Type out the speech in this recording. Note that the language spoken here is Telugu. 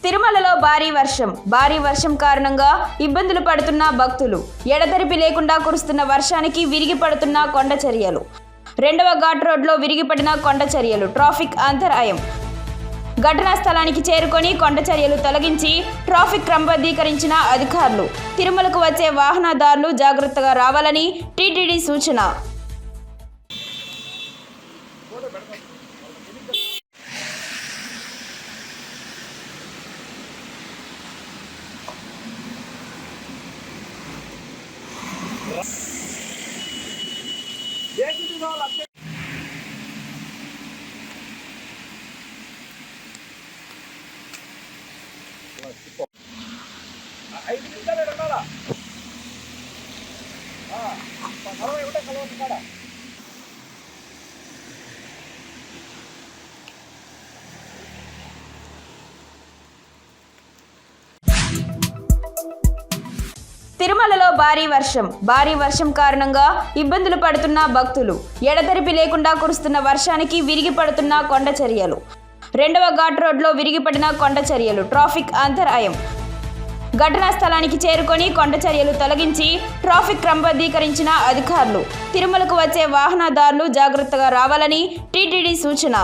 తిరుమలలో భారీ వర్షం కారణంగా ఇబ్బందులు పడుతున్న భక్తులు. ఎడతెరిపి లేకుండా కురుస్తున్న వర్షానికి విరిగి పడుతున్న కొండ చర్యలు. 2వ ఘాట్ రోడ్లో విరిగిపడిన కొండ చర్యలు. ట్రాఫిక్ అంతరాయం. ఘటనా స్థలానికి చేరుకొని కొండ చర్యలు తొలగించి ట్రాఫిక్ క్రమబద్ధీకరించిన అధికారులు. తిరుమలకు వచ్చే వాహనదారులు జాగ్రత్తగా రావాలని టీటీడీ సూచన. తిరుమలలో భారీ వర్షం కారణంగా ఇబ్బందులు పడుతున్న భక్తులు. ఎడతెరిపి లేకుండా కురుస్తున్న వర్షానికి విరిగి పడుతున్న కొండ చర్యలు. 2వ ఘాట్ రోడ్లో విరిగిపడిన కొండ చర్యలు. ట్రాఫిక్ అంతరాయం. ఘటనా స్థలానికి చేరుకొని కొండ చర్యలు తొలగించి ట్రాఫిక్ క్రమబద్ధీకరించిన అధికారులు. తిరుమలకు వచ్చే వాహనదారులు జాగ్రత్తగా రావాలని టీటీడీ సూచన.